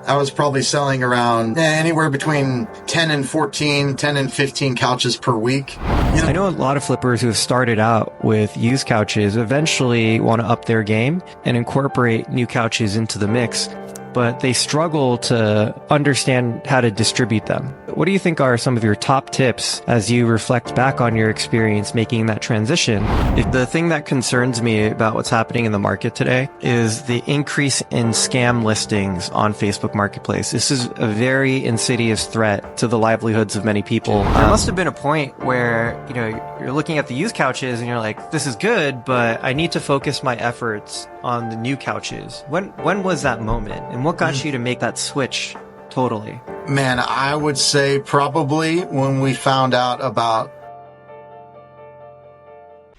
I was probably selling around anywhere between 10 and 15 couches per week. I know a lot of flippers who have started out with used couches eventually want to up their game and incorporate new couches into the mix, but they struggle to understand how to distribute them. What do you think are some of your top tips as you reflect back on your experience making that transition? The thing that concerns me about what's happening in the market today is the increase in scam listings on Facebook Marketplace. This is a very insidious threat to the livelihoods of many people. There must have been a point where, you're looking at the used couches and you're like, this is good, but I need to focus my efforts on the new couches. When was that moment? And what got you to make that switch totally? Man, I would say probably when we found out about...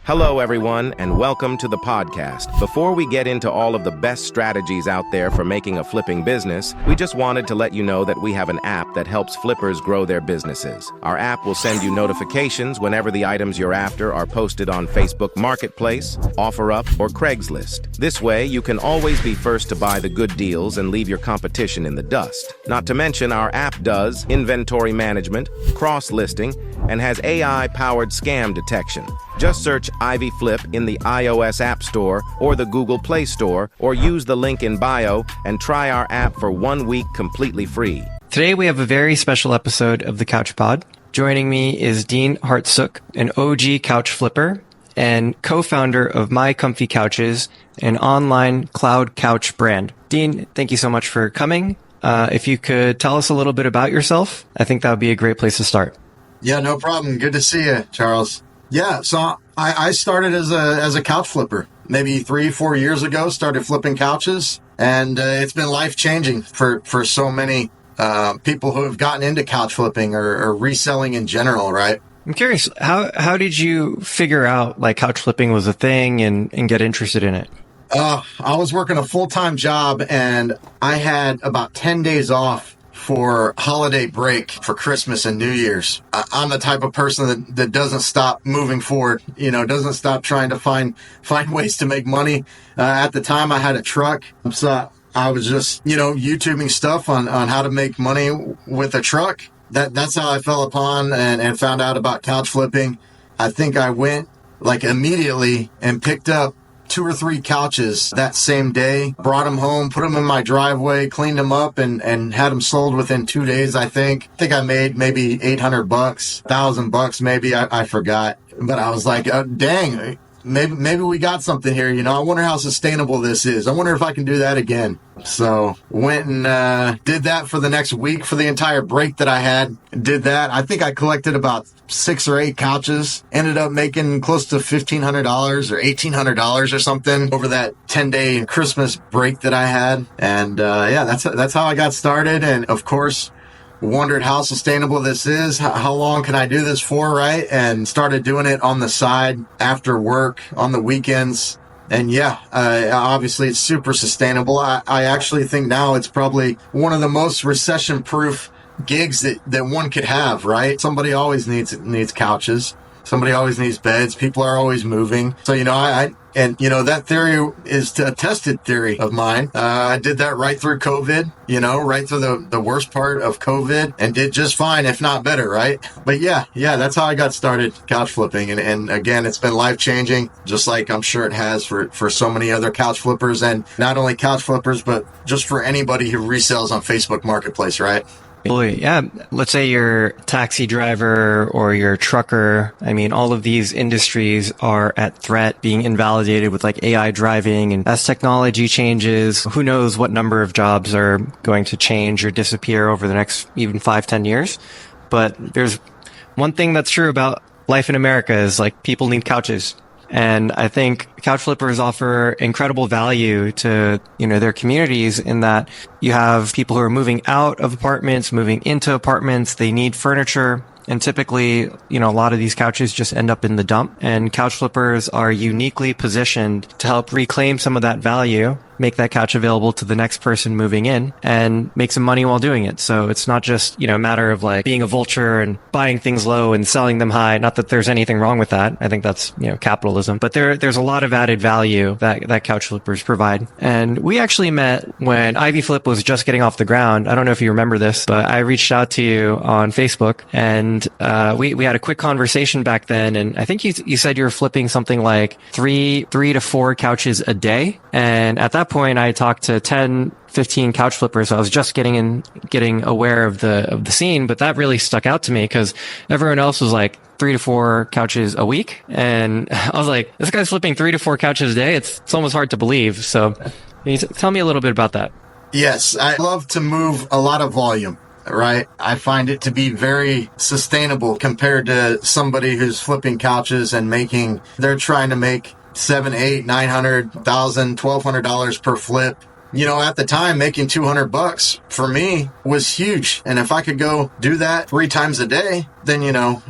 Hello, everyone, and welcome to the podcast. Before we get into all of the best strategies out there for making a flipping business, we just wanted to let you know that we have an app that helps flippers grow their businesses. Our app will send you notifications whenever the items you're after are posted on Facebook Marketplace, OfferUp, or Craigslist. This way, you can always be first to buy the good deals and leave your competition in the dust. Not to mention, our app does inventory management, cross-listing, and has AI-powered scam detection. Just search Ivy Flip in the iOS App Store or the Google Play Store, or use the link in bio and try our app for 1 week completely free. Today we have a very special episode of the Couch Pod. Joining me is Dean Hartsook, an OG couch flipper and co-founder of My Comfy Couches, an online cloud couch brand. Dean, thank you so much for coming. If you could tell us a little bit about yourself, I think that would be a great place to start. Yeah, no problem. Good to see you, Charles. Yeah, so I started as a couch flipper maybe 3-4 years ago, started flipping couches, and it's been life-changing for so many people who have gotten into couch flipping or reselling in general, right? I'm curious, how did you figure out like couch flipping was a thing and get interested in it? I was working a full-time job, and I had about 10 days off for holiday break for Christmas and New Year's. I'm the type of person that doesn't stop moving forward, doesn't stop trying to find ways to make money. At the time I had a truck, so I was just, YouTubing stuff on how to make money with a truck. That's how I fell upon and found out about couch flipping. I think I went like immediately and picked up 2 or 3 couches that same day, brought them home, put them in my driveway, cleaned them up, and had them sold within 2 days. I think I made maybe $800, $1,000 maybe. I forgot, but I was like, dang, maybe we got something here. I wonder how sustainable this is. I wonder if I can do that again. So went and did that for the next week for the entire break that I had. Did that. I think I collected about 6 or 8 couches. Ended up making close to $1,500 or $1,800 or something over that 10-day Christmas break that I had. And that's how I got started. And of course, wondered how sustainable this is. How long can I do this for, right? And started doing it on the side after work on the weekends. And obviously it's super sustainable. I actually think now it's probably one of the most recession-proof gigs that one could have, right? Somebody always needs couches. Somebody always needs beds. People are always moving. So, that theory is a tested theory of mine. I did that right through COVID, right through the worst part of COVID, and did just fine, if not better, right? But yeah, that's how I got started couch flipping. And again, it's been life-changing, just like I'm sure it has for so many other couch flippers, and not only couch flippers, but just for anybody who resells on Facebook Marketplace, right? Yeah. Let's say you're a taxi driver or you're a trucker. I mean, all of these industries are at threat, being invalidated with like AI driving. And as technology changes, who knows what number of jobs are going to change or disappear over the next even 5-10 years. But there's one thing that's true about life in America is like people need couches. And I think couch flippers offer incredible value to, their communities in that you have people who are moving out of apartments, moving into apartments. They need furniture. And typically, a lot of these couches just end up in the dump, and couch flippers are uniquely positioned to help reclaim some of that value, make that couch available to the next person moving in and make some money while doing it. So it's not just, a matter of like being a vulture and buying things low and selling them high. Not that there's anything wrong with that. I think that's, capitalism, but there's a lot of added value that couch flippers provide. And we actually met when Ivy Flip was just getting off the ground. I don't know if you remember this, but I reached out to you on Facebook, and we had a quick conversation back then. And I think you said you were flipping something like three to four couches a day. And at that point, I talked to 10-15 couch flippers. So I was just getting aware of the scene, but that really stuck out to me because everyone else was like 3 to 4 couches a week. And I was like, this guy's flipping 3 to 4 couches a day. It's almost hard to believe. So can you tell me a little bit about that? Yes, I love to move a lot of volume, right? I find it to be very sustainable compared to somebody who's flipping couches and they're trying to make $700, $800, $900, $1,000, $1,200 per flip. At the time, making $200 for me was huge. And if I could go do that 3 times a day, then,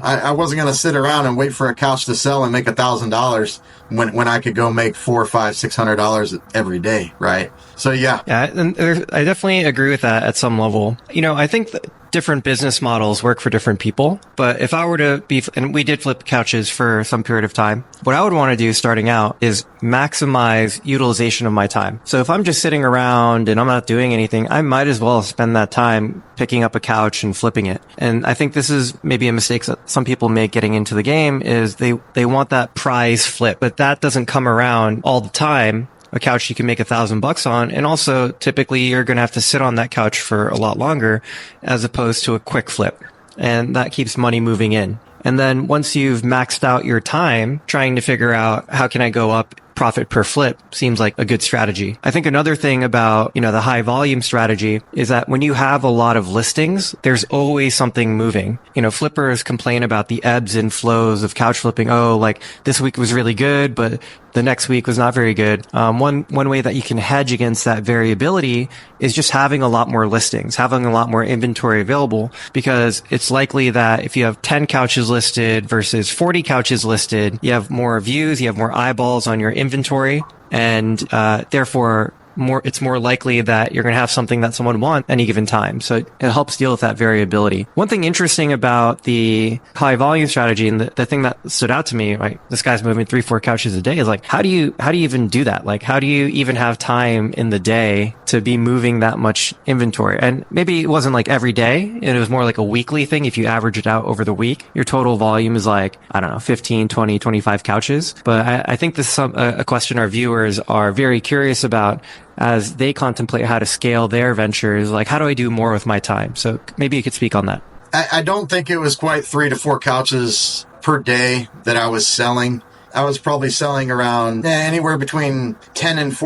I wasn't going to sit around and wait for a couch to sell and make $1,000 when I could go make $400, $500, $600 every day. Right. So, yeah. Yeah. And I definitely agree with that at some level. I think that different business models work for different people. But if I were to and we did flip couches for some period of time, what I would want to do starting out is maximize utilization of my time. So if I'm just sitting around and I'm not doing anything, I might as well spend that time picking up a couch and flipping it. And I think this is maybe a mistake that some people make getting into the game is they want that prize flip, but that doesn't come around all the time. A couch you can make $1,000 on. And also typically you're going to have to sit on that couch for a lot longer as opposed to a quick flip. And that keeps money moving in. And then once you've maxed out your time trying to figure out how can I go up profit per flip seems like a good strategy. I think another thing about, the high volume strategy is that when you have a lot of listings, there's always something moving. Flippers complain about the ebbs and flows of couch flipping. Oh, like this week was really good, but the next week was not very good. One way that you can hedge against that variability is just having a lot more listings, having a lot more inventory available, because it's likely that if you have 10 couches listed versus 40 couches listed, you have more views, you have more eyeballs on your inventory, and therefore it's more likely that you're going to have something that someone wants any given time. So it helps deal with that variability. One thing interesting about the high volume strategy, and the thing that stood out to me, like this guy's moving 3-4 couches a day, is like, how do you even do that? Like, how do you even have time in the day to be moving that much inventory? And maybe it wasn't like every day, and it was more like a weekly thing. If you average it out over the week, your total volume is like, 15, 20, 25 couches. But I think this is a question our viewers are very curious about as they contemplate how to scale their ventures. Like, how do I do more with my time? So maybe you could speak on that. I don't think it was quite 3 to 4 couches per day that I was selling. I was probably selling around anywhere between 10 and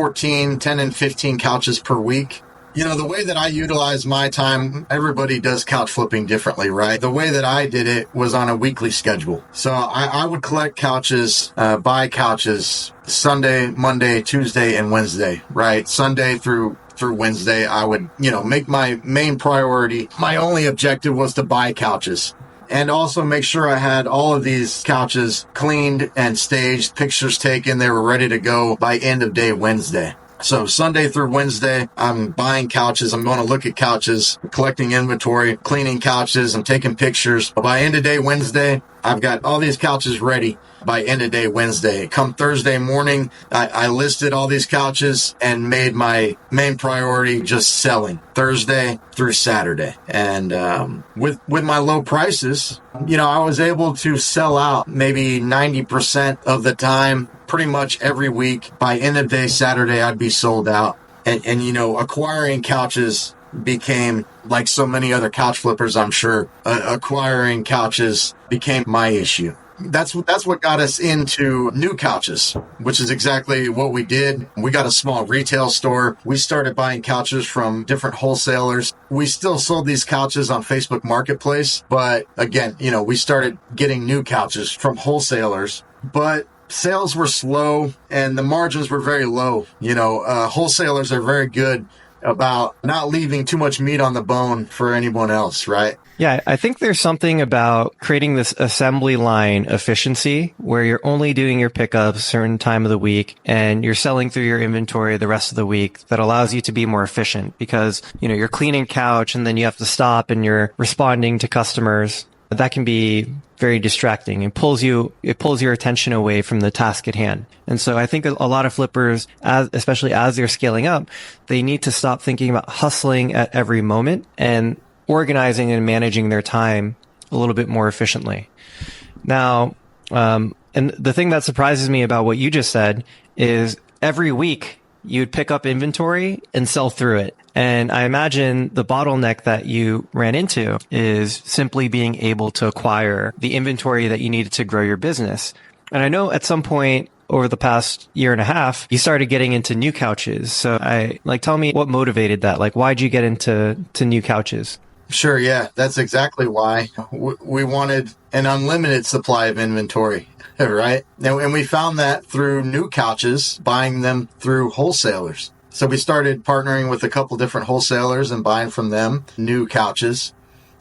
15 couches per week. The way that I utilize my time, everybody does couch flipping differently, right? The way that I did it was on a weekly schedule. So I would collect couches, buy couches Sunday, Monday, Tuesday, and Wednesday, right? Sunday through Wednesday, I would, make my main priority. My only objective was to buy couches. And also make sure I had all of these couches cleaned and staged, pictures taken. They were ready to go by end of day Wednesday. So Sunday through Wednesday, I'm buying couches. I'm going to look at couches, collecting inventory, cleaning couches. I'm taking pictures. By end of day Wednesday, I've got all these couches ready by end of day Wednesday. Come Thursday morning, I listed all these couches and made my main priority just selling Thursday through Saturday. And with my low prices, I was able to sell out maybe 90% of the time. Pretty much every week. By end of day Saturday, I'd be sold out. And acquiring couches became, like so many other couch flippers, I'm sure, acquiring couches became my issue. That's what got us into new couches, which is exactly what we did. We got a small retail store. We started buying couches from different wholesalers. We still sold these couches on Facebook Marketplace. But again, we started getting new couches from wholesalers. But sales were slow and the margins were very low. Wholesalers are very good about not leaving too much meat on the bone for anyone else, right? Yeah, I think there's something about creating this assembly line efficiency where you're only doing your pickups a certain time of the week and you're selling through your inventory the rest of the week that allows you to be more efficient because, you're cleaning couch and then you have to stop and you're responding to customers. That can be very distracting. It pulls your attention away from the task at hand. And so I think a lot of flippers, especially as they're scaling up, they need to stop thinking about hustling at every moment and organizing and managing their time a little bit more efficiently. Now, and the thing that surprises me about what you just said is every week you'd pick up inventory and sell through it. And I imagine the bottleneck that you ran into is simply being able to acquire the inventory that you needed to grow your business. And I know at some point over the past year and a half, you started getting into new couches. So tell me what motivated that? Why'd you get into new couches? Sure, yeah. That's exactly why we wanted an unlimited supply of inventory, right? And we found that through new couches, buying them through wholesalers. So we started partnering with a couple different wholesalers and buying from them new couches.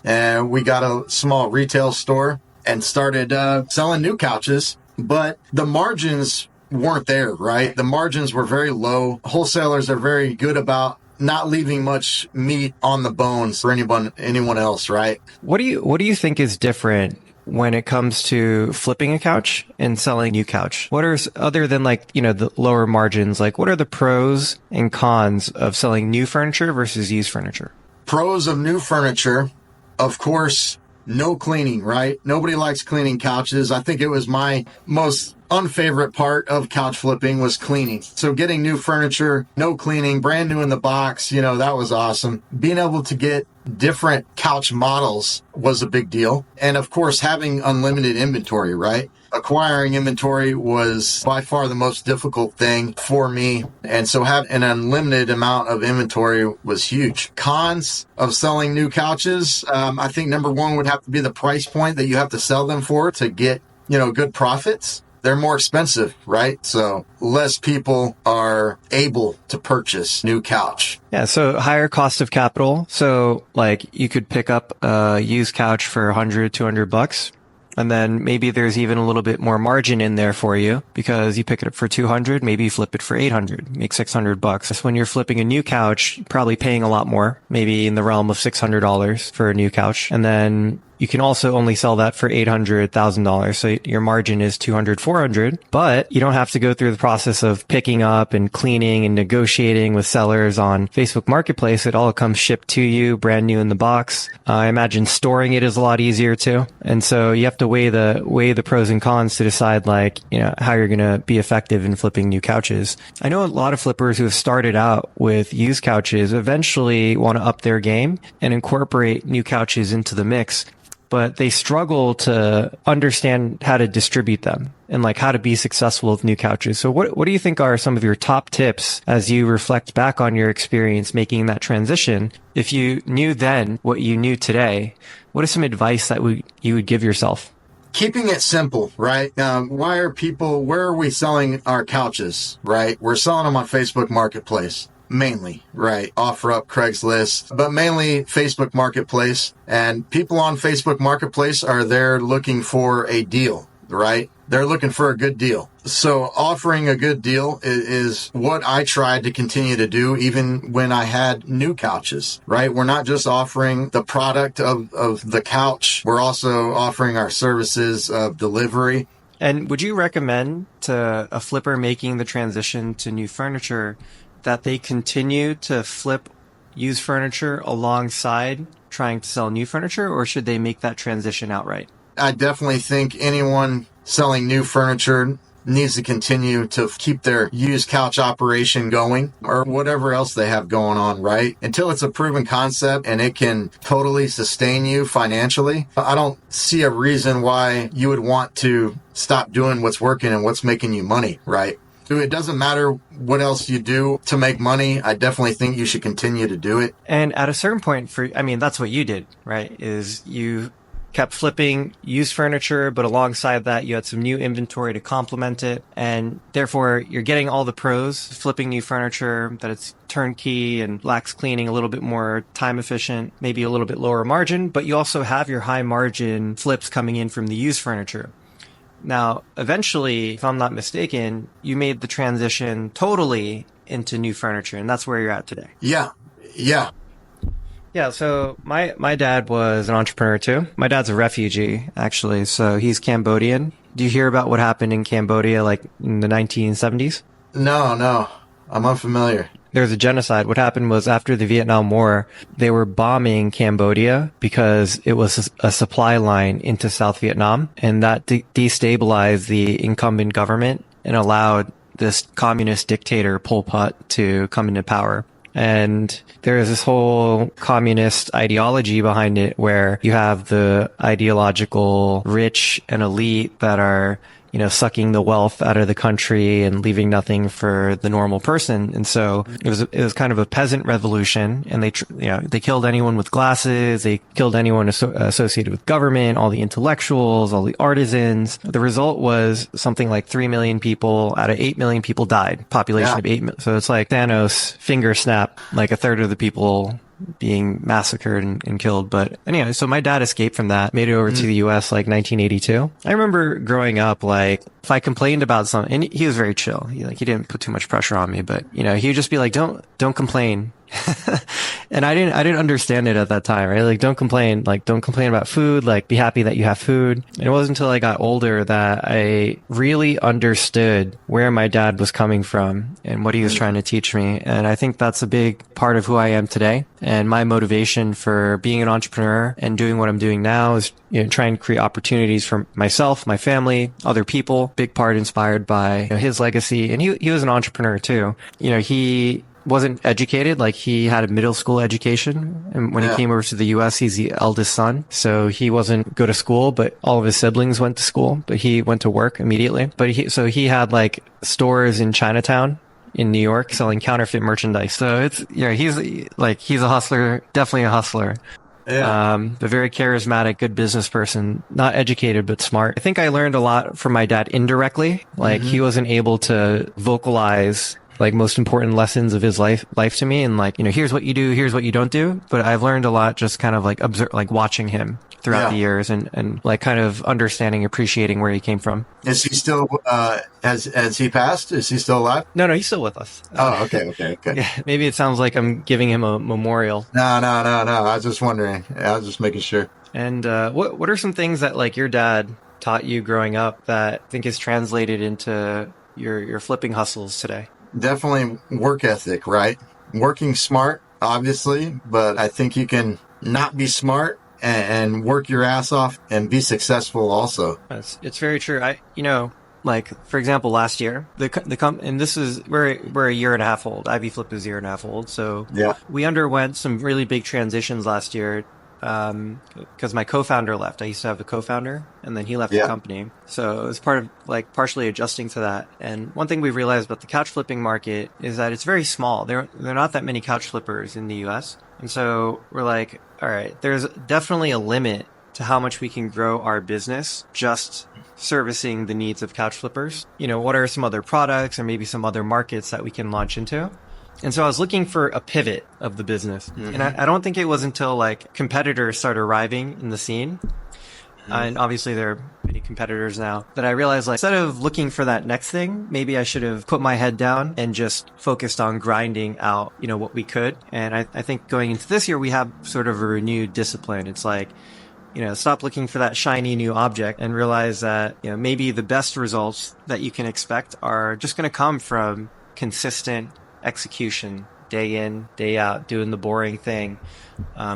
And we got a small retail store and started selling new couches. But the margins weren't there, right? The margins were very low. Wholesalers are very good about not leaving much meat on the bones for anyone else, right? What do you think is different when it comes to flipping a couch and selling a new couch? What are, other than the lower margins, what are the pros and cons of selling new furniture versus used furniture? Pros of new furniture, of course, no cleaning, right? Nobody likes cleaning couches. I think it was my most unfavorite part of couch flipping was cleaning. So getting new furniture, no cleaning, brand new in the box, that was awesome. Being able to get different couch models was a big deal. And of course, having unlimited inventory, right? Acquiring inventory was by far the most difficult thing for me. And so having an unlimited amount of inventory was huge. Cons of selling new couches, I think number one would have to be the price point that you have to sell them for to get, good profits. They're more expensive, right? So less people are able to purchase new couch. Yeah, so higher cost of capital. So you could pick up a used couch for $100, $200. And then maybe there's even a little bit more margin in there for you because you pick it up for 200, maybe you flip it for 800, make $600. So when you're flipping a new couch, you're probably paying a lot more, maybe in the realm of $600 for a new couch. And then you can also only sell that for $800, $1,000. So your margin is $200, $400, but you don't have to go through the process of picking up and cleaning and negotiating with sellers on Facebook Marketplace. It all comes shipped to you, brand new in the box. I imagine storing it is a lot easier too. And so you have to weigh the pros and cons to decide how you're going to be effective in flipping new couches. I know a lot of flippers who have started out with used couches eventually want to up their game and incorporate new couches into the mix, but they struggle to understand how to distribute them and how to be successful with new couches. So what do you think are some of your top tips as you reflect back on your experience making that transition? If you knew then what you knew today, what is some advice that you would give yourself? Keeping it simple, right? Where are we selling our couches, right? We're selling them on Facebook Marketplace. Mainly, right? OfferUp, Craigslist, but mainly Facebook Marketplace. And people on Facebook Marketplace are there looking for a deal, right? They're looking for a good deal. So offering a good deal is what I tried to continue to do even when I had new couches, right? We're not just offering the product of the couch. We're also offering our services of delivery. And would you recommend to a flipper making the transition to new furniture that they continue to flip used furniture alongside trying to sell new furniture, or should they make that transition outright? I definitely think anyone selling new furniture needs to continue to keep their used couch operation going or whatever else they have going on, right? Until it's a proven concept and it can totally sustain you financially. I don't see a reason why you would want to stop doing what's working and what's making you money, right? It doesn't matter what else you do to make money. I definitely think you should continue to do it. And at a certain point that's what you did, right? Is you kept flipping used furniture, but alongside that, you had some new inventory to complement it. And therefore, you're getting all the pros, flipping new furniture, that it's turnkey and lax cleaning, a little bit more time efficient, maybe a little bit lower margin, but you also have your high margin flips coming in from the used furniture. Now, eventually, if I'm not mistaken, you made the transition totally into new furniture, and that's where you're at today. Yeah. Yeah, so my dad was an entrepreneur too. My dad's a refugee, actually, so he's Cambodian. Do you hear about what happened in Cambodia, like in the 1970s? No, I'm unfamiliar. There was a genocide. What happened was after the Vietnam War, they were bombing Cambodia because it was a supply line into South Vietnam, and that destabilized the incumbent government and allowed this communist dictator Pol Pot to come into power. And there is this whole communist ideology behind it where you have the ideological rich and elite that are, sucking the wealth out of the country and leaving nothing for the normal person. And so it was kind of a peasant revolution, and they killed anyone with glasses. They killed anyone associated with government, all the intellectuals, all the artisans. The result was something like 3 million people out of 8 million people died, population of 8 million. So it's like Thanos finger snap, like a third of the people being massacred and killed. But anyway, so my dad escaped from that, made it over to the US like 1982. I remember growing up, like if I complained about something, and he was very chill. He didn't put too much pressure on me, but he would just be like, don't complain. And I didn't understand it at that time, right? Like, don't complain about food, like be happy that you have food. And it wasn't until I got older that I really understood where my dad was coming from and what he was trying to teach me. And I think that's a big part of who I am today. And my motivation for being an entrepreneur and doing what I'm doing now is, trying to create opportunities for myself, my family, other people, big part inspired by his legacy. And he was an entrepreneur too. He wasn't educated, like he had a middle school education. And when he came over to the US, he's the eldest son. So he wasn't go to school, but all of his siblings went to school, but he went to work immediately. But he had like stores in Chinatown in New York selling counterfeit merchandise. So it's, he's a hustler, definitely a hustler. Yeah. But very charismatic, good business person, not educated, but smart. I think I learned a lot from my dad indirectly. Like he wasn't able to vocalize like most important lessons of his life to me. And like, here's what you do, here's what you don't do. But I've learned a lot just kind of like watching him throughout the years and like kind of understanding, appreciating where he came from. Is he still, has he passed? Is he still alive? No, he's still with us. Oh, okay. Yeah, maybe it sounds like I'm giving him a memorial. No. I was just wondering. I was just making sure. And, what are some things that like your dad taught you growing up that I think is translated into your flipping hustles today? Definitely work ethic, right? Working smart, obviously, but I think you can not be smart and work your ass off and be successful also. It's very true. Like for example, last year, and this is we're a year and a half old. Ivy Flip is a year and a half old, so we underwent some really big transitions last year. Because my co-founder left. I used to have a co-founder, and then he left the company. So it was part of like partially adjusting to that. And one thing we realized about the couch flipping market is that it's very small. There are not that many couch flippers in the US. And so we're like, all right, there's definitely a limit to how much we can grow our business just servicing the needs of couch flippers. What are some other products or maybe some other markets that we can launch into? And so I was looking for a pivot of the business. And I don't think it was until like competitors started arriving in the scene. And obviously there are many competitors now that I realized like instead of looking for that next thing, maybe I should have put my head down and just focused on grinding out, what we could. And I think going into this year, we have sort of a renewed discipline. It's like, stop looking for that shiny new object and realize that, maybe the best results that you can expect are just going to come from consistent execution, day in, day out, doing the boring thing,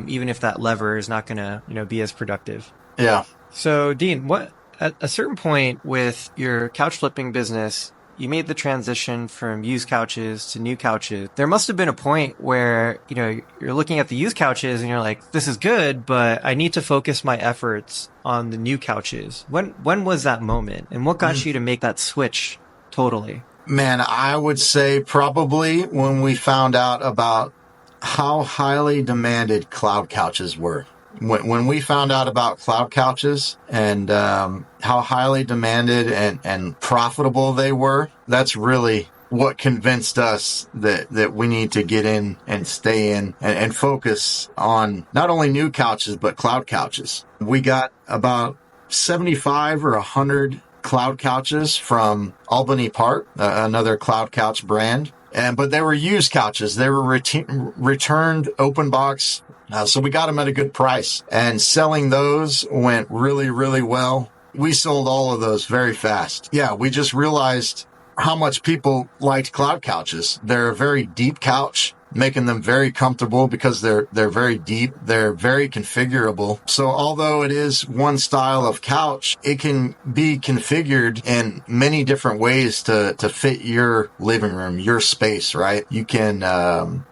even if that lever is not going to, be as productive. Yeah. So, Dean, at a certain point with your couch flipping business, you made the transition from used couches to new couches. There must have been a point where, you're looking at the used couches and you're like, this is good, but I need to focus my efforts on the new couches. When was that moment? And what got you to make that switch totally? Man, I would say probably when we found out about how highly demanded cloud couches were. When we found out about cloud couches and how highly demanded and profitable they were, that's really what convinced us that we need to get in and stay in and focus on not only new couches, but cloud couches. We got about 75 or 100 cloud couches from Albany Park, another cloud couch brand. But they were used couches. They were returned open box. So we got them at a good price, and selling those went really, really well. We sold all of those very fast. Yeah, we just realized how much people liked cloud couches. They're a very deep couch, making them very comfortable because they're very deep. They're very configurable. So although it is one style of couch, it can be configured in many different ways to fit your living room, your space, right? You can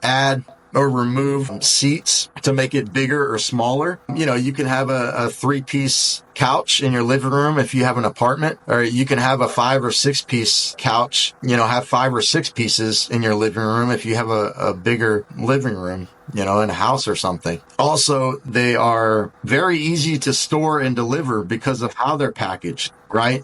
add or remove seats to make it bigger or smaller. You know, you can have a 3-piece couch in your living room if you have an apartment, or you can have a 5 or 6-piece couch, have 5 or 6 pieces in your living room if you have a bigger living room, in a house or something. Also, they are very easy to store and deliver because of how they're packaged, right?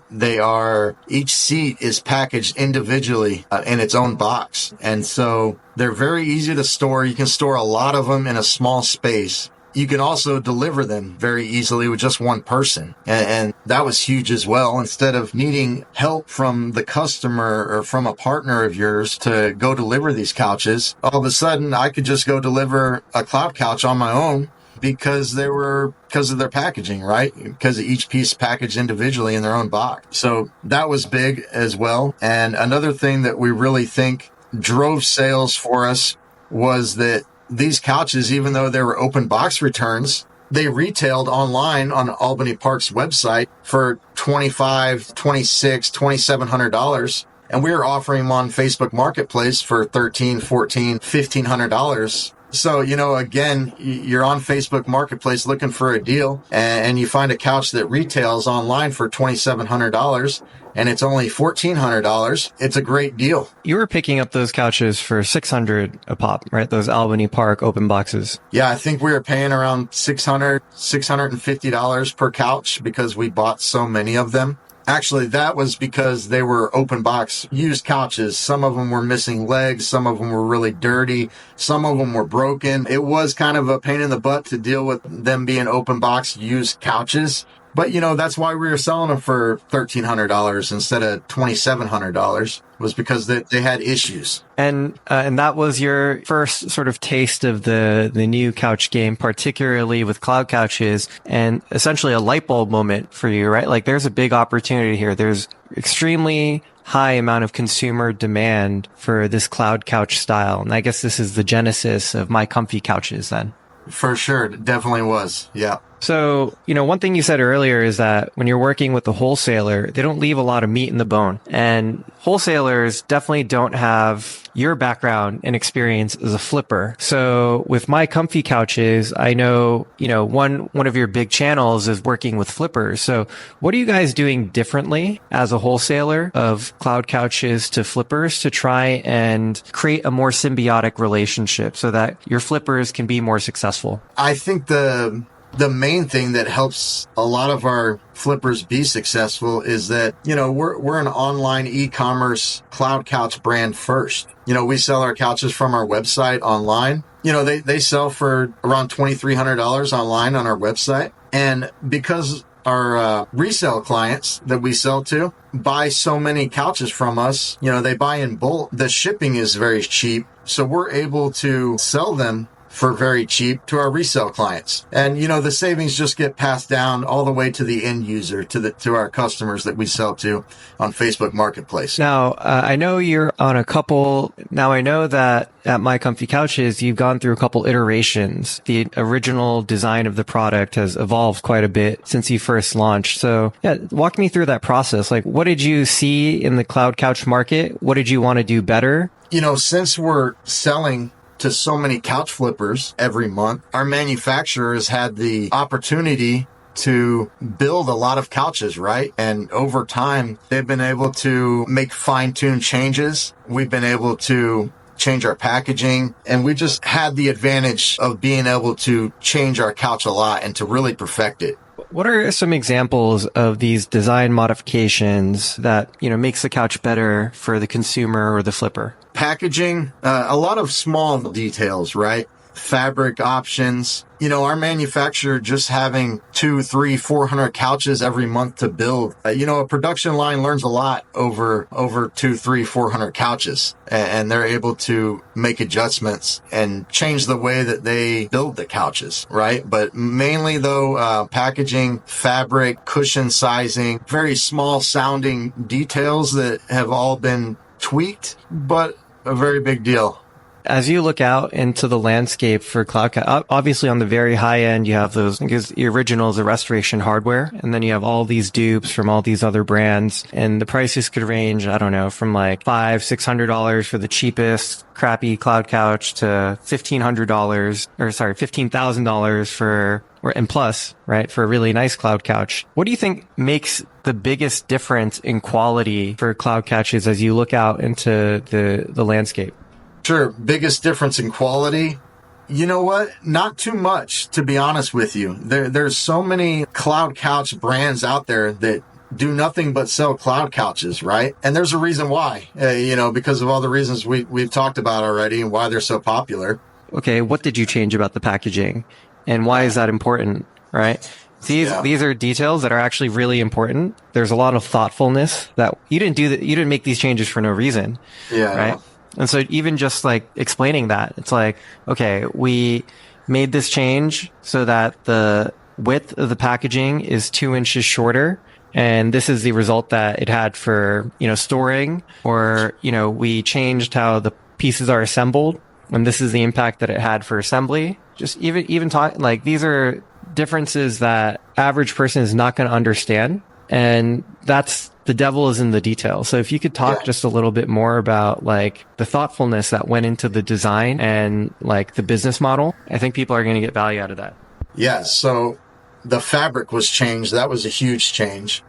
Each seat is packaged individually in its own box. And so they're very easy to store. You can store a lot of them in a small space. You can also deliver them very easily with just one person. And that was huge as well. Instead of needing help from the customer or from a partner of yours to go deliver these couches, all of a sudden I could just go deliver a cloud couch on my own because of their packaging, right? Because each piece packaged individually in their own box. So that was big as well. And another thing that we really think drove sales for us was that these couches, even though they were open box returns, they retailed online on Albany Park's website for $2,500, $2,600, $2,700. And we were offering them on Facebook Marketplace for $1,300, $1,400, $1,500. So, again, you're on Facebook Marketplace looking for a deal, and you find a couch that retails online for $2,700, and it's only $1,400. It's a great deal. You were picking up those couches for $600 a pop, right? Those Albany Park open boxes. Yeah, I think we were paying around $600, $650 per couch because we bought so many of them. Actually, that was because they were open box used couches. Some of them were missing legs. Some of them were really dirty. Some of them were broken. It was kind of a pain in the butt to deal with them being open box used couches. But, that's why we were selling them for $1,300 instead of $2,700, was because they had issues. And that was your first sort of taste of the new couch game, particularly with cloud couches, and essentially a light bulb moment for you, right? Like there's a big opportunity here. There's extremely high amount of consumer demand for this cloud couch style. And I guess this is the genesis of My Comfy Couches then. For sure. It definitely was. Yeah. So, one thing you said earlier is that when you're working with a wholesaler, they don't leave a lot of meat in the bone. And wholesalers definitely don't have your background and experience as a flipper. So with My Comfy Couches, I know, one of your big channels is working with flippers. So what are you guys doing differently as a wholesaler of cloud couches to flippers to try and create a more symbiotic relationship so that your flippers can be more successful? I think the main thing that helps a lot of our flippers be successful is that, we're an online e-commerce cloud couch brand first. We sell our couches from our website online. They sell for around $2,300 online on our website. And because our resale clients that we sell to buy so many couches from us, they buy in bulk, the shipping is very cheap. So we're able to sell them for very cheap to our resale clients. And, the savings just get passed down all the way to the end user, to our customers that we sell to on Facebook Marketplace. Now, I know you're on a couple. Now, I know that at My Comfy Couches, you've gone through a couple iterations. The original design of the product has evolved quite a bit since you first launched. So yeah, walk me through that process. Like, what did you see in the cloud couch market? What did you want to do better? Since we're selling to so many couch flippers every month, our manufacturers had the opportunity to build a lot of couches, right? And over time, they've been able to make fine-tuned changes. We've been able to change our packaging. And we just had the advantage of being able to change our couch a lot and to really perfect it. What are some examples of these design modifications that, makes the couch better for the consumer or the flipper? Packaging, a lot of small details, right? Fabric options. Our manufacturer just having 200, 300, 400 couches every month to build. A production line learns a lot over 200, 300, 400 couches, and they're able to make adjustments and change the way that they build the couches, right? But mainly though, packaging, fabric, cushion sizing, very small sounding details that have all been tweaked, but a very big deal. As you look out into the landscape for cloud couch, obviously on the very high end, you have those, because the original is a restoration hardware, and then you have all these dupes from all these other brands, and the prices could range, I don't know, from like $500-$600 for the cheapest crappy cloud couch to $15,000 for, and plus, right, for a really nice cloud couch. What do you think makes the biggest difference in quality for cloud couches as you look out into the landscape? Sure. Biggest difference in quality. You know what? Not too much, to be honest with you. There's so many cloud couch brands out there that do nothing but sell cloud couches, right? And there's a reason why, because of all the reasons we've talked about already and why they're so popular. Okay. What did you change about the packaging and why is that important, right? These are details that are actually really important. There's a lot of thoughtfulness that you didn't make these changes for no reason. Yeah. Right. And so even just like explaining that, it's like, okay, we made this change so that the width of the packaging is 2 inches shorter. And this is the result that it had for, storing, or, we changed how the pieces are assembled. And this is the impact that it had for assembly. Just even talk, like, these are differences that average person is not going to understand. And the devil is in the details. So if you could talk just a little bit more about like the thoughtfulness that went into the design and like the business model, I think people are going to get value out of that. Yeah. So the fabric was changed. That was a huge change.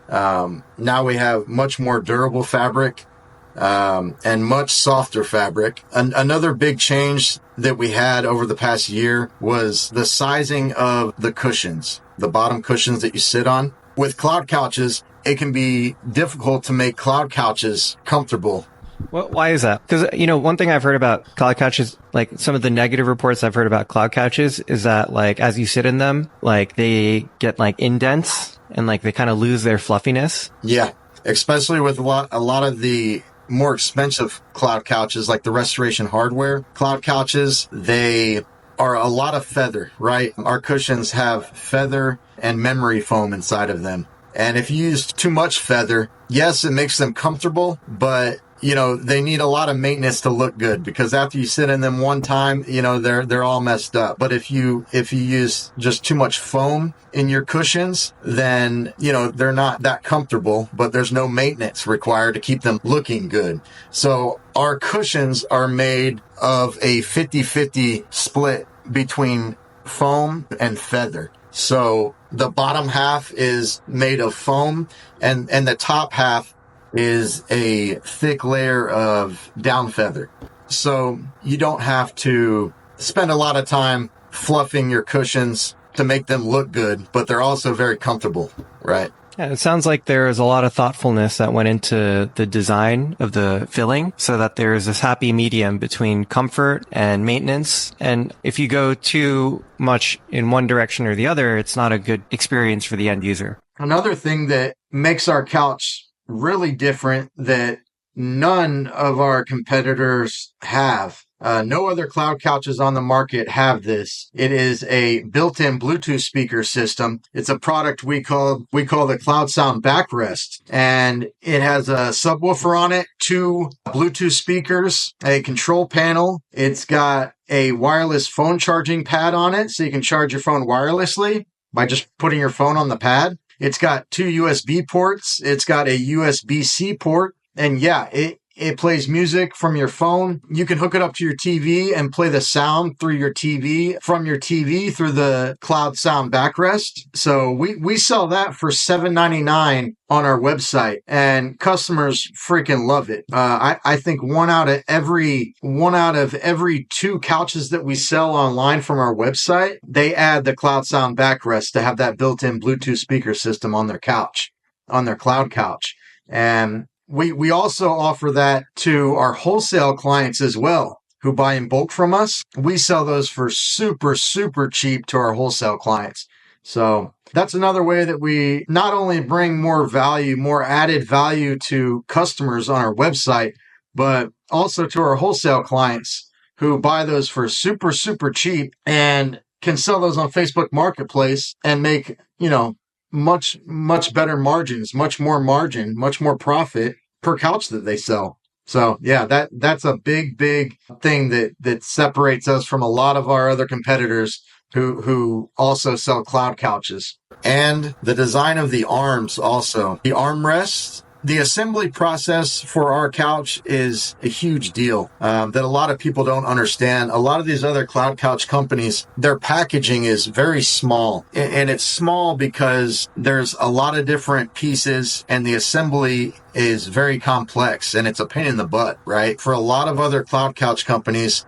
Now we have much more durable fabric, and much softer fabric. Another big change that we had over the past year was the sizing of the cushions, the bottom cushions that you sit on. With cloud couches, it can be difficult to make cloud couches comfortable. Well, why is that? Because, one thing I've heard about cloud couches, like some of the negative reports I've heard about cloud couches is that like, as you sit in them, like they get like indents and like they kind of lose their fluffiness. Yeah. Especially with a lot of the more expensive cloud couches, like the restoration hardware cloud couches, they are a lot of feather, right? Our cushions have feather and memory foam inside of them. And if you use too much feather, yes, it makes them comfortable, but they need a lot of maintenance to look good, because after you sit in them one time, they're all messed up. But if you use just too much foam in your cushions, then, they're not that comfortable, but there's no maintenance required to keep them looking good. So our cushions are made of a 50-50 split between foam and feather. So the bottom half is made of foam and the top half is a thick layer of down feather. So you don't have to spend a lot of time fluffing your cushions to make them look good, but they're also very comfortable, right? Yeah, it sounds like there is a lot of thoughtfulness that went into the design of the filling so that there is this happy medium between comfort and maintenance. And if you go too much in one direction or the other, it's not a good experience for the end user. Another thing that makes our couch really different that none of our competitors have. No other cloud couches on the market have this. It is a built-in Bluetooth speaker system. It's a product we call the Cloud Sound Backrest, and it has a subwoofer on it, 2 Bluetooth speakers, a control panel. It's got a wireless phone charging pad on it, so you can charge your phone wirelessly by just putting your phone on the pad. It's got 2 USB ports. It's got a USB-C port, and yeah, It plays music from your phone. You can hook it up to your TV and play the sound through your TV, from your TV through the cloud sound backrest. So we sell that for $7.99 on our website, and customers freaking love it. I think one out of every two couches that we sell online from our website, they add the cloud sound backrest to have that built-in Bluetooth speaker system on their couch, on their cloud couch. And we also offer that to our wholesale clients as well, who buy in bulk from us. We sell those for super, super cheap to our wholesale clients. So that's another way that we not only bring more value, more added value to customers on our website, but also to our wholesale clients who buy those for super, super cheap and can sell those on Facebook Marketplace and make, much, much better margins, much more margin, much more profit per couch that they sell. So yeah, that's a big, big thing that separates us from a lot of our other competitors who also sell cloud couches. And the design of the arms also. The armrests, the assembly process for our couch is a huge deal that a lot of people don't understand. A lot of these other cloud couch companies, their packaging is very small. And it's small because there's a lot of different pieces and the assembly is very complex and it's a pain in the butt, right? For a lot of other cloud couch companies,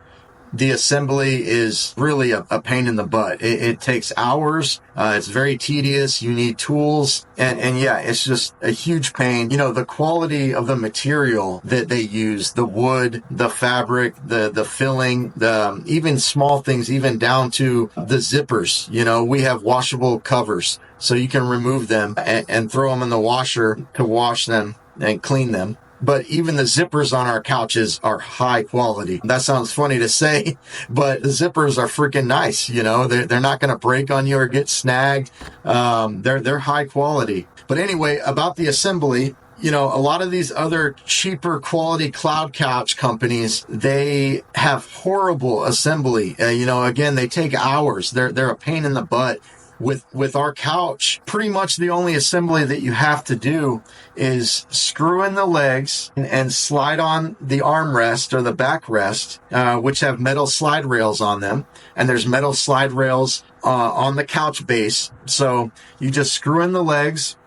the assembly is really a pain in the butt. It takes hours. It's very tedious. You need tools. And yeah, it's just a huge pain. The quality of the material that they use, the wood, the fabric, the filling, even small things, even down to the zippers. We have washable covers, so you can remove them and throw them in the washer to wash them and clean them. But even the zippers on our couches are high quality. That sounds funny to say, but the zippers are freaking nice. They're not going to break on you or get snagged. They're high quality. But anyway, about the assembly, a lot of these other cheaper quality cloud couch companies, they have horrible assembly. Again, they take hours. They're a pain in the butt. With our couch, pretty much the only assembly that you have to do is screw in the legs and slide on the armrest or the backrest, which have metal slide rails on them. And there's metal slide rails on the couch base. So you just screw in the legs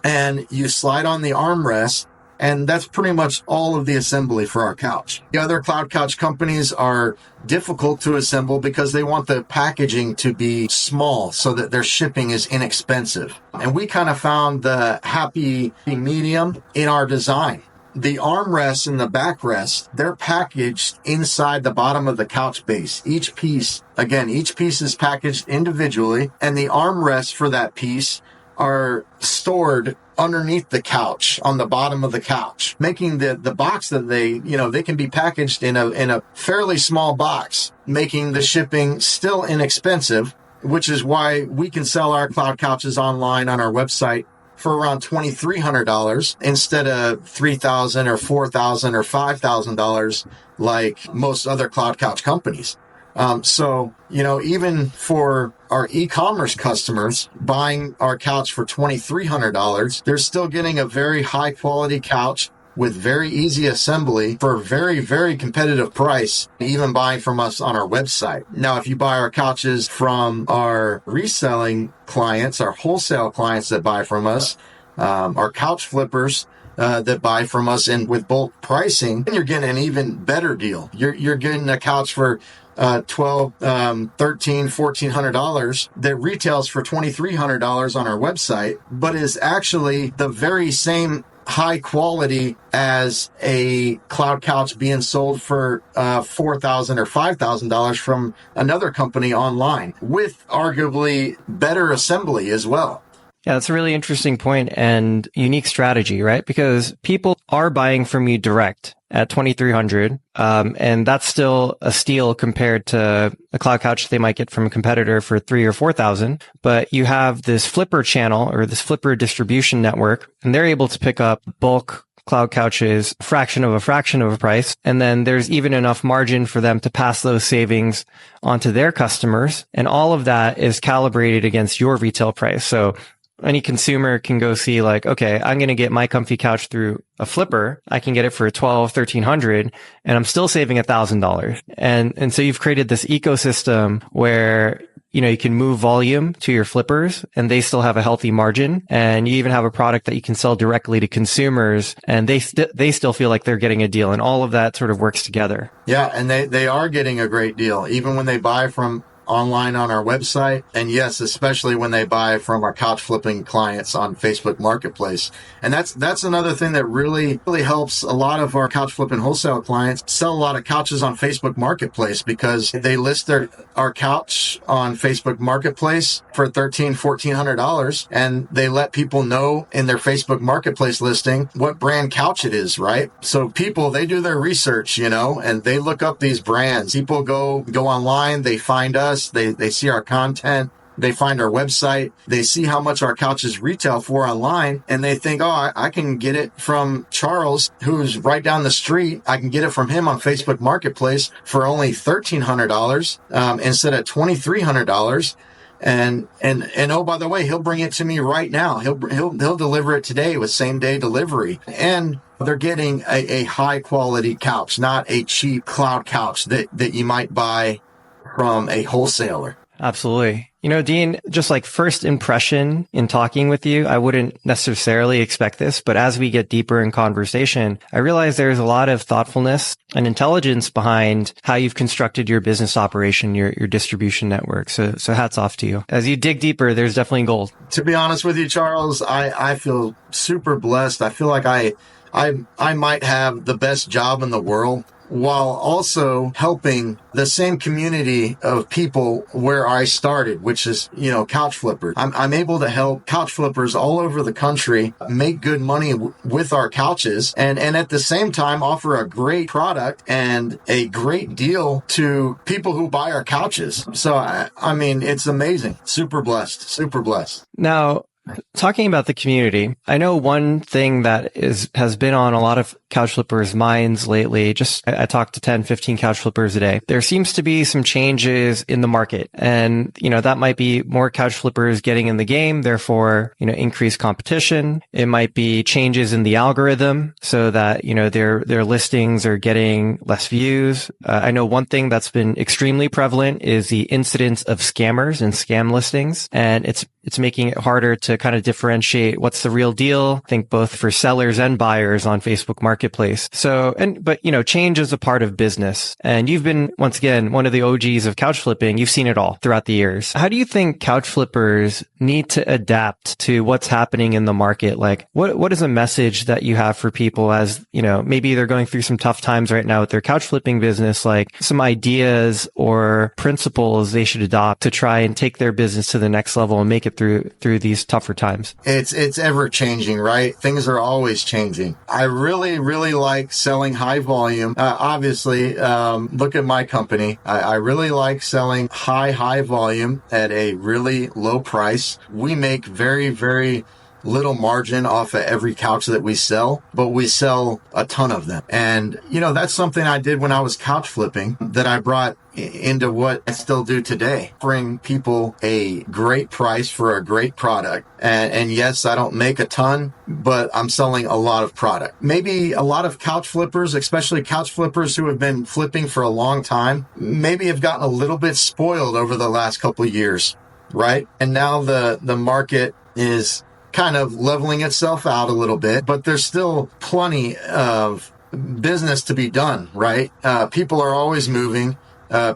and you slide on the armrest. And that's pretty much all of the assembly for our couch. The other cloud couch companies are difficult to assemble because they want the packaging to be small so that their shipping is inexpensive. And we kind of found the happy medium in our design. The armrests and the backrest, they're packaged inside the bottom of the couch base. Each piece is packaged individually, and the armrests for that piece are stored underneath the couch on the bottom of the couch, making the box that they can be packaged in a fairly small box, making the shipping still inexpensive, which is why we can sell our cloud couches online on our website for around $2,300 instead of $3,000 or $4,000 or $5,000 like most other cloud couch companies. So, even for our e-commerce customers buying our couch for $2,300, they're still getting a very high quality couch with very easy assembly for a very, very competitive price, even buying from us on our website. Now, if you buy our couches from our reselling clients, our wholesale clients that buy from us, our couch flippers, that buy from us and with bulk pricing, then you're getting an even better deal. You're getting a couch for $1,200, $1,300, $1,400 that retails for $2,300 on our website, but is actually the very same high quality as a cloud couch being sold for $4,000 or $5,000 from another company online with arguably better assembly as well. Yeah, that's a really interesting point and unique strategy, right? Because people are buying from you direct at $2,300, and that's still a steal compared to a cloud couch they might get from a competitor for $3,000 or $4,000. But you have this flipper channel or this flipper distribution network, and they're able to pick up bulk cloud couches, a fraction of a price. And then there's even enough margin for them to pass those savings onto their customers. And all of that is calibrated against your retail price. So any consumer can go see like, okay, I'm going to get my comfy couch through a flipper. I can get it for $1,200, $1,300 and I'm still saving $1,000. And so you've created this ecosystem where, you can move volume to your flippers and they still have a healthy margin. And you even have a product that you can sell directly to consumers and they still feel like they're getting a deal, and all of that sort of works together. Yeah. And they are getting a great deal, even when they buy from online on our website. And yes, especially when they buy from our couch flipping clients on Facebook Marketplace. And that's another thing that really helps a lot of our couch flipping wholesale clients sell a lot of couches on Facebook Marketplace, because they list our couch on Facebook Marketplace for $1,300-$1,400, and they let people know in their Facebook Marketplace listing what brand couch it is, right? So people, they do their research, and they look up these brands. People go online, they find us, they see our content, they find our website, they see how much our couches retail for online, and they think, oh, I can get it from Charles, who's right down the street. I can get it from him on Facebook Marketplace for only $1,300 instead of $2,300. And oh, by the way, he'll bring it to me right now. He'll deliver it today with same day delivery. And they're getting a high quality couch, not a cheap cloud couch that you might buy from a wholesaler. Absolutely. Dean, just like first impression in talking with you, I wouldn't necessarily expect this, but as we get deeper in conversation, I realize there's a lot of thoughtfulness and intelligence behind how you've constructed your business operation, your distribution network. So hats off to you. As you dig deeper, there's definitely gold. To be honest with you, Charles, I feel super blessed. I feel like I might have the best job in the world, while also helping the same community of people where I started, which is, couch flippers. I'm able to help couch flippers all over the country make good money with our couches, and at the same time offer a great product and a great deal to people who buy our couches. So, I mean, it's amazing. Super blessed. Super blessed. Now, talking about the community, I know one thing that has been on a lot of couch flippers' minds lately. I talk to 10, 15 couch flippers a day. There seems to be some changes in the market, and that might be more couch flippers getting in the game, therefore, increased competition. It might be changes in the algorithm so that, their listings are getting less views. I know one thing that's been extremely prevalent is the incidence of scammers and scam listings, and it's making it harder to kind of differentiate what's the real deal. I think both for sellers and buyers on Facebook Marketplace. But change is a part of business. And you've been, once again, one of the OGs of couch flipping. You've seen it all throughout the years. How do you think couch flippers need to adapt to what's happening in the market? Like, what is a message that you have for people as, maybe they're going through some tough times right now with their couch flipping business, like some ideas or principles they should adopt to try and take their business to the next level and make it through these tougher times? It's ever changing, right? Things are always changing. I really like selling high volume. Obviously, look at my company. I really like selling high volume at a really low price. We make very, very little margin off of every couch that we sell, but we sell a ton of them. And, that's something I did when I was couch flipping that I brought into what I still do today. Bring people a great price for a great product. And yes, I don't make a ton, but I'm selling a lot of product. Maybe a lot of couch flippers, especially couch flippers who have been flipping for a long time, maybe have gotten a little bit spoiled over the last couple of years, right? And now the market is kind of leveling itself out a little bit, but there's still plenty of business to be done, right? People are always moving.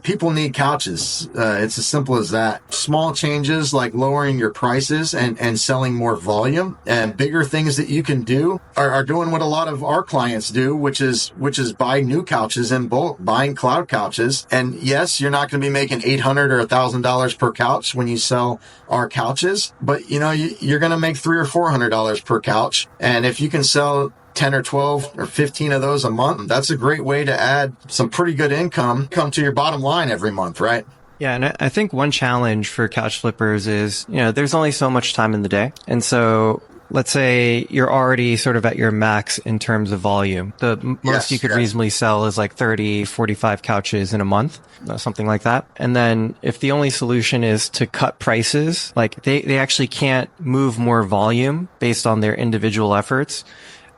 People need couches. It's as simple as that. Small changes like lowering your prices and selling more volume, and bigger things that you can do are doing what a lot of our clients do, which is buy new couches in bulk, buying cloud couches. And yes, you're not going to be making $800 or $1,000 per couch when you sell our couches, but you're going to make $300 or $400 per couch. And if you can sell 10 or 12 or 15 of those a month, that's a great way to add some pretty good income to your bottom line every month, right? Yeah. And I think one challenge for couch flippers is, there's only so much time in the day. And so let's say you're already sort of at your max in terms of volume. The most you could reasonably sell is like 30, 45 couches in a month, something like that. And then if the only solution is to cut prices, like they actually can't move more volume based on their individual efforts.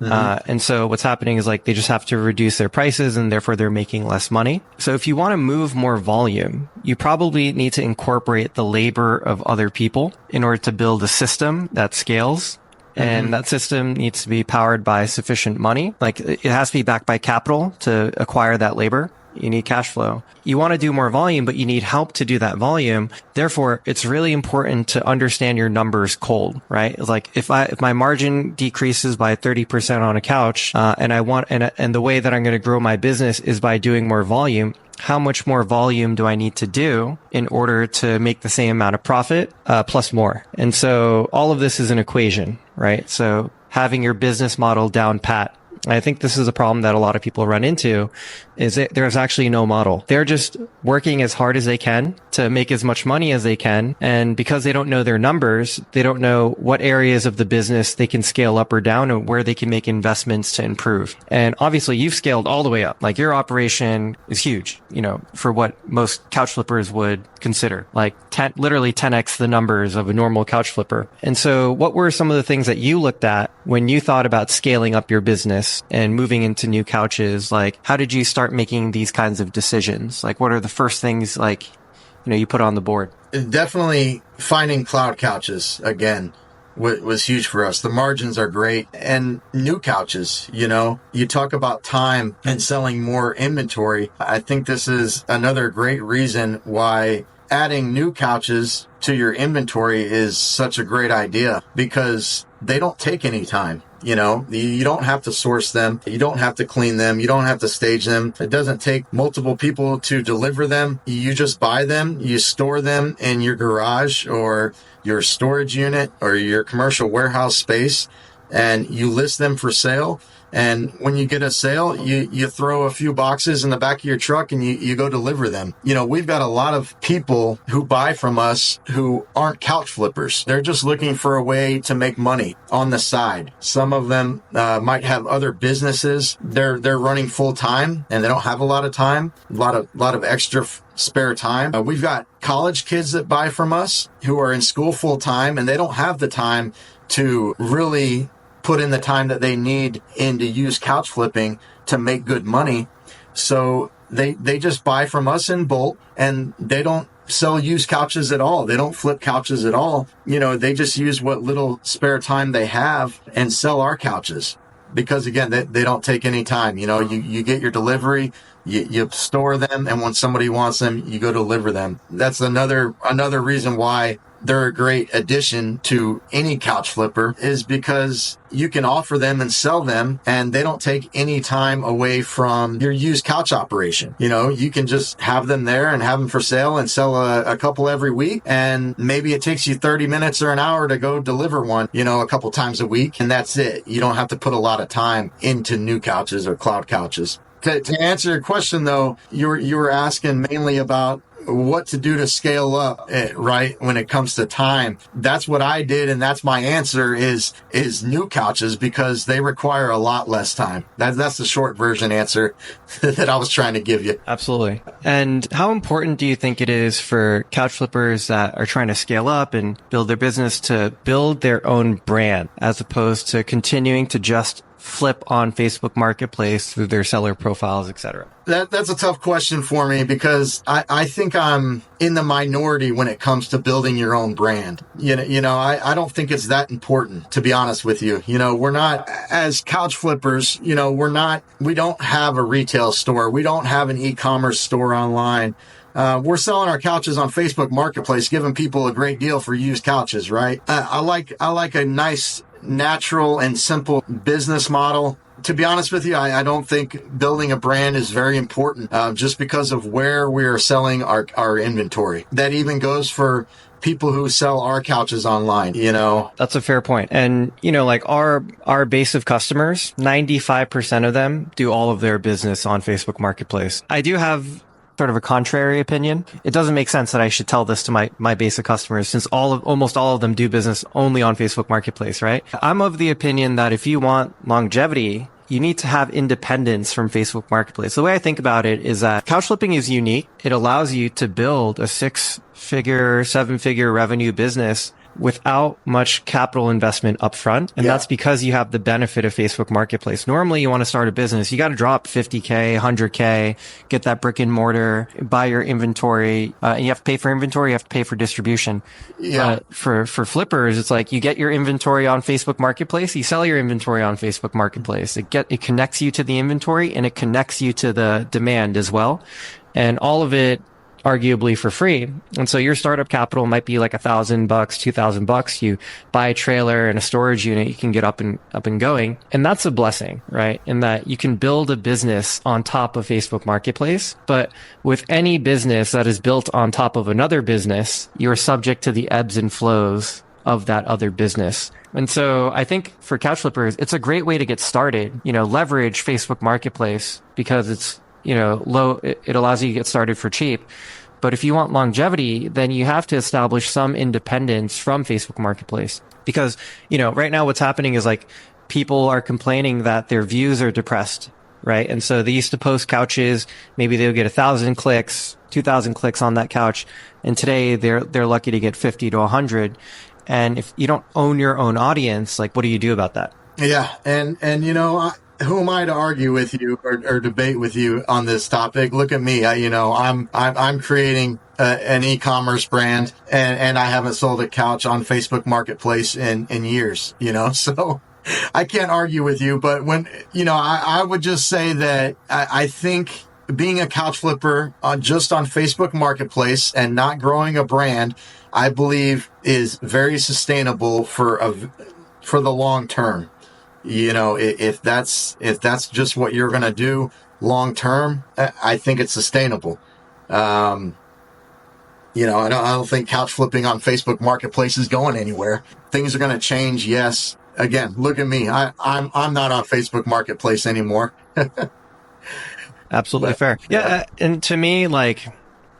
And so what's happening is like they just have to reduce their prices and therefore they're making less money. So if you want to move more volume, you probably need to incorporate the labor of other people in order to build a system that scales. And that system needs to be powered by sufficient money. Like it has to be backed by capital to acquire that labor. You need cash flow. You want to do more volume, but you need help to do that volume. Therefore, it's really important to understand your numbers cold, right? It's like if my margin decreases by 30% on a couch, and the way that I'm going to grow my business is by doing more volume, how much more volume do I need to do in order to make the same amount of profit, plus more? And so all of this is an equation, right? So having your business model down pat. I think this is a problem that a lot of people run into, is that there's actually no model. They're just working as hard as they can to make as much money as they can. And because they don't know their numbers, they don't know what areas of the business they can scale up or down and where they can make investments to improve. And obviously you've scaled all the way up. Like your operation is huge, for what most couch flippers would consider, like literally 10x the numbers of a normal couch flipper. And so what were some of the things that you looked at when you thought about scaling up your business and moving into new couches? Like, how did you start making these kinds of decisions? Like, what are the first things you put on the board? Definitely finding cloud couches again was huge for us. The margins are great. And new couches, you talk about time and selling more inventory. I think this is another great reason why adding new couches to your inventory is such a great idea, because they don't take any time. You don't have to source them. You don't have to clean them. You don't have to stage them. It doesn't take multiple people to deliver them. You just buy them. You store them in your garage or your storage unit or your commercial warehouse space, and you list them for sale. And when you get a sale, you throw a few boxes in the back of your truck and you go deliver them. We've got a lot of people who buy from us who aren't couch flippers. They're just looking for a way to make money on the side. Some of them might have other businesses. They're running full time and they don't have a lot of time, a lot of extra spare time. We've got college kids that buy from us who are in school full time, and they don't have the time to really put in the time that they need into used couch flipping to make good money. So they just buy from us in bulk, and they don't sell used couches at all. They don't flip couches at all. They just use what little spare time they have and sell our couches, because again, they don't take any time. You get your delivery, you store them, and when somebody wants them, you go deliver them. That's another reason why they're a great addition to any couch flipper, is because you can offer them and sell them, and they don't take any time away from your used couch operation. You can just have them there and have them for sale and sell a couple every week. And maybe it takes you 30 minutes or an hour to go deliver one, a couple times a week. And that's it. You don't have to put a lot of time into new couches or cloud couches. To answer your question, though, you were asking mainly about what to do to scale up, right? When it comes to time, that's what I did. And that's my answer is new couches, because they require a lot less time. That's the short version answer that I was trying to give you. Absolutely. And how important do you think it is for couch flippers that are trying to scale up and build their business to build their own brand, as opposed to continuing to just flip on Facebook Marketplace through their seller profiles, etc.? That's a tough question for me, because I think I'm in the minority when it comes to building your own brand. I don't think it's that important, to be honest with you. We're not, as couch flippers, we don't have a retail store. We don't have an e-commerce store online. We're selling our couches on Facebook Marketplace, giving people a great deal for used couches, right? I like a nice, natural and simple business model. To be honest with you, I don't think building a brand is very important, just because of where we are selling our inventory. That even goes for people who sell our couches online, That's a fair point. And, like our base of customers, 95% of them do all of their business on Facebook Marketplace. I do have sort of a contrary opinion. It doesn't make sense that I should tell this to my basic customers, since almost all of them do business only on Facebook Marketplace, right? I'm of the opinion that if you want longevity, you need to have independence from Facebook Marketplace. The way I think about it is that couch flipping is unique. It allows you to build a 6-figure, 7-figure revenue business without much capital investment upfront. And that's because you have the benefit of Facebook Marketplace. Normally, you want to start a business, you got to drop 50K, 100K, get that brick and mortar, buy your inventory. And you have to pay for inventory, you have to pay for distribution. For flippers, it's like you get your inventory on Facebook Marketplace, you sell your inventory on Facebook Marketplace. It connects you to the inventory and it connects you to the demand as well. And all of it arguably for free. And so your startup capital might be like $1,000, $2,000. You buy a trailer and a storage unit, you can get up and going. And that's a blessing, right? In that you can build a business on top of Facebook Marketplace. But with any business that is built on top of another business, you're subject to the ebbs and flows of that other business. And so I think for couch flippers, it's a great way to get started, leverage Facebook Marketplace because it's, low, it allows you to get started for cheap. But if you want longevity, then you have to establish some independence from Facebook Marketplace. Because, right now what's happening is like people are complaining that their views are depressed, right? And so they used to post couches, maybe they'll get 1,000 clicks, 2,000 clicks on that couch. And today they're lucky to get 50 to 100. And if you don't own your own audience, like what do you do about that? Yeah. And who am I to argue with you or debate with you on this topic? Look at me. I'm creating an e-commerce brand and I haven't sold a couch on Facebook Marketplace in years, so I can't argue with you. But when, I would just say that I think being a couch flipper just on Facebook Marketplace and not growing a brand, I believe is very sustainable for the long term. If that's just what you're going to do long term, I think it's sustainable. I don't think couch flipping on Facebook Marketplace is going anywhere. Things are going to change. Yes. Again, look at me. I'm not on Facebook Marketplace anymore. Absolutely fair. Yeah. And to me, like,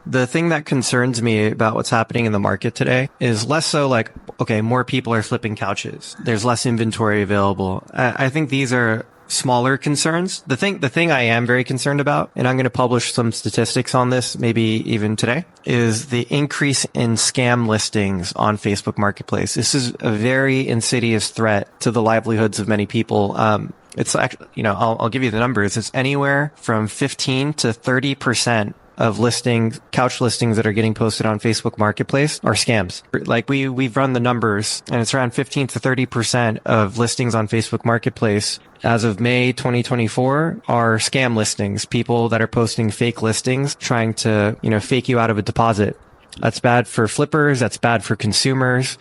the thing that concerns me about what's happening in the market today is less so like, okay, more people are flipping couches. There's less inventory available. I think these are smaller concerns. The thing I am very concerned about, and I'm going to publish some statistics on this, maybe even today, is the increase in scam listings on Facebook Marketplace. This is a very insidious threat to the livelihoods of many people. It's actually, I'll give you the numbers. It's anywhere from 15 to 30% of couch listings that are getting posted on Facebook Marketplace are scams. Like we've run the numbers and it's around 15 to 30% of listings on Facebook Marketplace as of May 2024 are scam listings, people that are posting fake listings, trying to, fake you out of a deposit. That's bad for flippers. That's bad for consumers.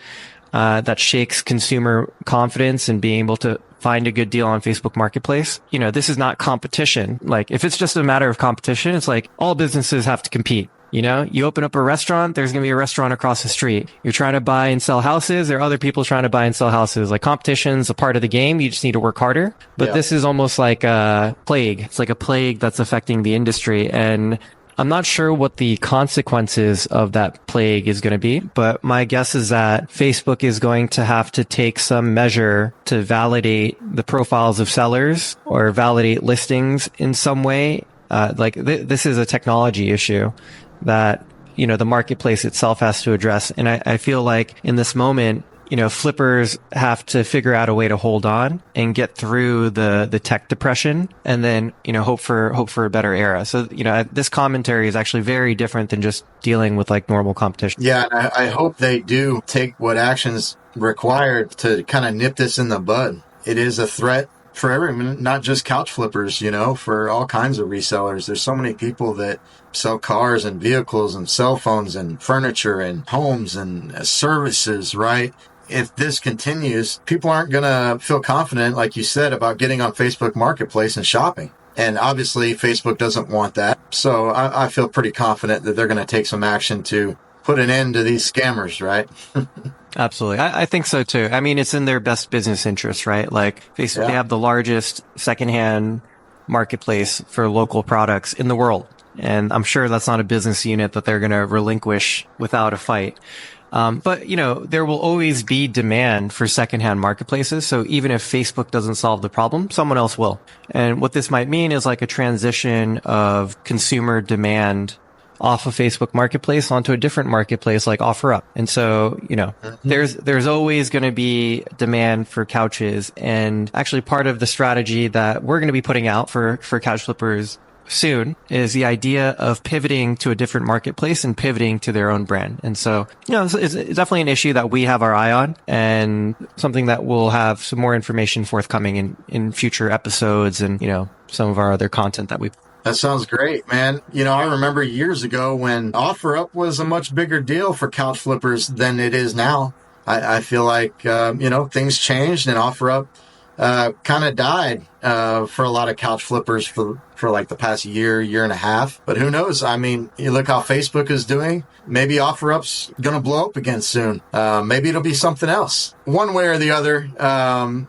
That shakes consumer confidence in being able to find a good deal on Facebook Marketplace. This is not competition. Like if it's just a matter of competition, it's like all businesses have to compete. You open up a restaurant, there's going to be a restaurant across the street. You're trying to buy and sell houses. There are other people trying to buy and sell houses. Like competition's a part of the game. You just need to work harder. But This is almost like a plague. It's like a plague that's affecting the industry. And I'm not sure what the consequences of that plague is going to be, but my guess is that Facebook is going to have to take some measure to validate the profiles of sellers or validate listings in some way. This is a technology issue that, the marketplace itself has to address. And I feel like in this moment, flippers have to figure out a way to hold on and get through the tech depression and then, hope for a better era. So, this commentary is actually very different than just dealing with like normal competition. Yeah. I hope they do take what actions required to kind of nip this in the bud. It is a threat for everyone, not just couch flippers, for all kinds of resellers. There's so many people that sell cars and vehicles and cell phones and furniture and homes and services, right? If this continues, people aren't going to feel confident, like you said, about getting on Facebook Marketplace and shopping. And obviously, Facebook doesn't want that. So I feel pretty confident that they're going to take some action to put an end to these scammers, right? Absolutely. I think so too. I mean, it's in their best business interest, right? Like Facebook, They have the largest secondhand marketplace for local products in the world. And I'm sure that's not a business unit that they're going to relinquish without a fight. But, there will always be demand for secondhand marketplaces. So even if Facebook doesn't solve the problem, someone else will. And what this might mean is like a transition of consumer demand off of Facebook Marketplace onto a different marketplace like OfferUp. And so, there's always going to be demand for couches. And actually part of the strategy that we're going to be putting out for couch flippers soon is the idea of pivoting to a different marketplace and pivoting to their own brand. And so, it's definitely an issue that we have our eye on, and something that we'll have some more information forthcoming in future episodes and, some of our other content that we. That sounds great, man. I remember years ago when OfferUp was a much bigger deal for couch flippers than it is now. I feel like, things changed and OfferUp kind of died for a lot of couch flippers for like the past year and a half. But who knows? I mean, you look how Facebook is doing. Maybe OfferUp's going to blow up again soon. Maybe it'll be something else. One way or the other, I'm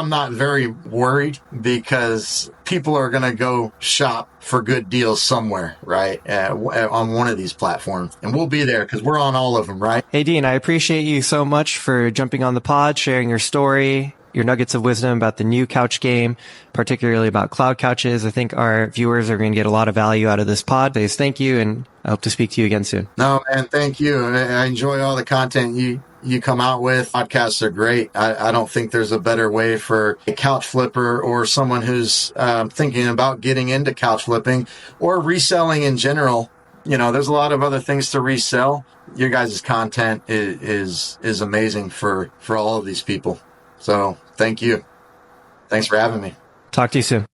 not very worried because people are going to go shop for good deals somewhere, right? On one of these platforms. And we'll be there because we're on all of them, right? Hey, Dean, I appreciate you so much for jumping on the pod, sharing your story, your nuggets of wisdom about the new couch game, particularly about cloud couches. I think our viewers are going to get a lot of value out of this pod. Please, thank you, and I hope to speak to you again soon. No, man, thank you. I enjoy all the content you come out with. Podcasts are great. I don't think there's a better way for a couch flipper or someone who's thinking about getting into couch flipping or reselling in general. There's a lot of other things to resell. Your guys' content is amazing for all of these people. So thank you. Thanks for having me. Talk to you soon.